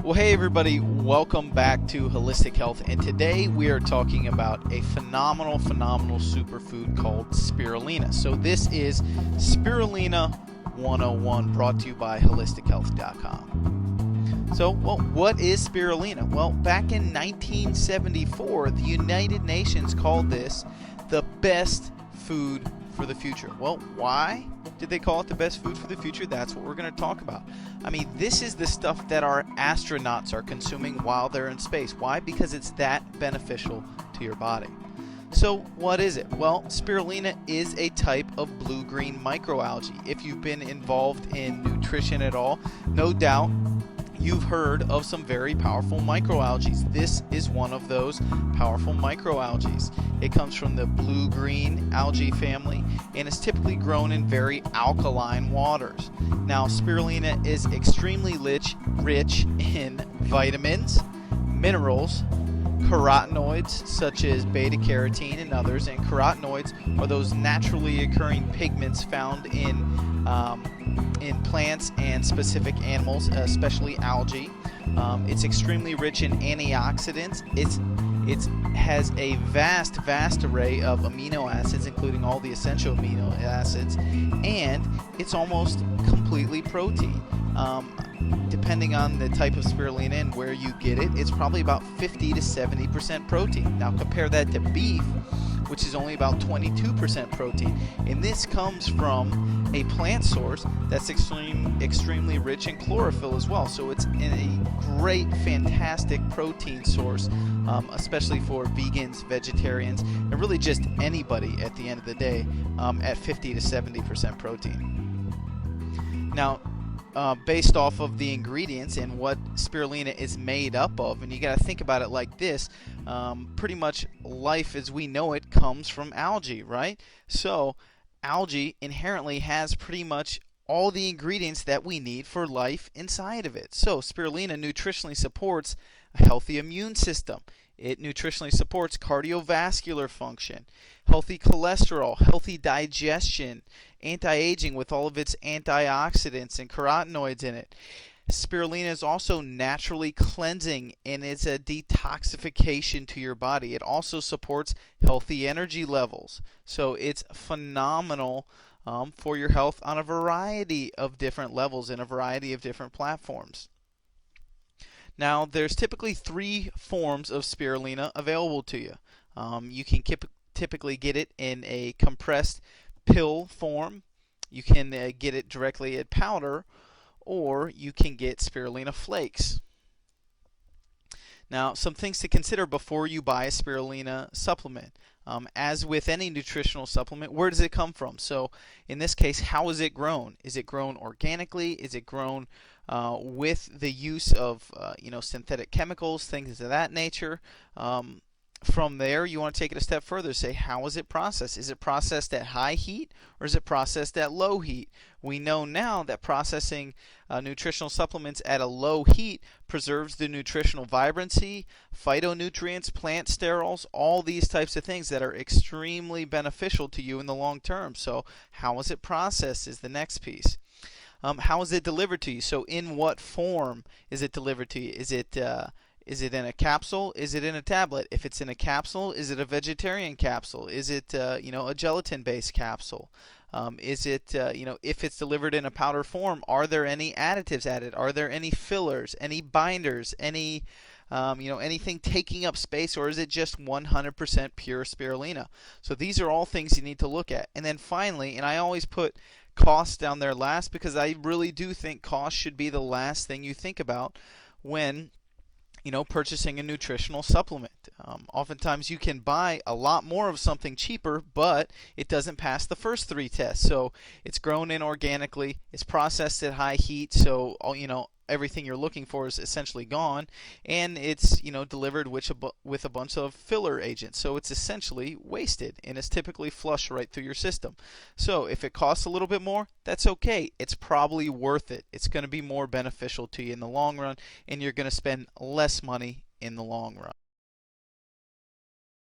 Well, hey everybody, welcome back to Holistic Health, and today we are talking about a phenomenal superfood called spirulina. So this is Spirulina 101, brought to you by holistichealth.com. So, what is spirulina? Well, back in 1974, the United Nations called this the best food for the future. Well, why did they call it the best food for the future? That's what we're going to talk about. I mean, this is the stuff that our astronauts are consuming while they're in space. Why? Because it's that beneficial to your body. So what is it? Well, spirulina is a type of blue-green microalgae. If you've been involved in nutrition at all, no doubt you've heard of some very powerful microalgae. This is one of those powerful microalgae. It comes from the blue-green algae family and is typically grown in very alkaline waters. Now, spirulina is extremely rich in vitamins, minerals, carotenoids such as beta-carotene and others. And carotenoids are those naturally occurring pigments found in plants and specific animals, especially algae. It's extremely rich in antioxidants. It has a vast array of amino acids, including all the essential amino acids, and it's almost completely protein. Depending on the type of spirulina and where you get it, it's probably about 50 to 70% protein. Now compare that to beef, which is only about 22% protein. And this comes from a plant source that's extremely rich in chlorophyll as well. So it's in a great, fantastic protein source, especially for vegans, vegetarians, and really just anybody at the end of the day, at 50 to 70% protein. Now, based off of the ingredients and what spirulina is made up of, and you got to think about it like this, pretty much life as we know it comes from algae, right? So algae inherently has pretty much all the ingredients that we need for life inside of it. So spirulina nutritionally supports a healthy immune system. It nutritionally supports cardiovascular function, healthy cholesterol, healthy digestion, anti-aging with all of its antioxidants and carotenoids in it. Spirulina is also naturally cleansing, and it's a detoxification to your body. It also supports healthy energy levels. So it's phenomenal for your health on a variety of different levels in a variety of different platforms. Now, there's typically 3 forms of spirulina available to you. You can typically get it in a compressed pill form. You can get it directly at powder, or you can get spirulina flakes. Now, some things to consider before you buy a spirulina supplement. As with any nutritional supplement, where does it come from? So in this case, how is it grown? Is it grown organically? Is it grown with the use of synthetic chemicals, things of that nature? From there, you want to take it a step further. Say, how is it processed? Is it processed at high heat, or is it processed at low heat? We know now that processing nutritional supplements at a low heat preserves the nutritional vibrancy, phytonutrients, plant sterols, all these types of things that are extremely beneficial to you in the long term. So how is it processed is the next piece. How is it delivered to you? So in what form is it delivered to you? Is it in a capsule? Is it in a tablet? If it's in a capsule, is it a vegetarian capsule? Is it a gelatin-based capsule? Is it if it's delivered in a powder form, are there any additives added? Are there any fillers, any binders, any anything taking up space, or is it just 100% pure spirulina? So these are all things you need to look at. And then finally, and I always put cost down there last, because I really do think cost should be the last thing you think about when purchasing a nutritional supplement. Oftentimes you can buy a lot more of something cheaper, but it doesn't pass the first 3 tests. So it's grown in organically, it's processed at high heat, so everything you're looking for is essentially gone, and it's delivered with a bunch of filler agents, so it's essentially wasted, and it's typically flushed right through your system. So if it costs a little bit more, that's okay. It's probably worth it. It's going to be more beneficial to you in the long run, and you're going to spend less money in the long run.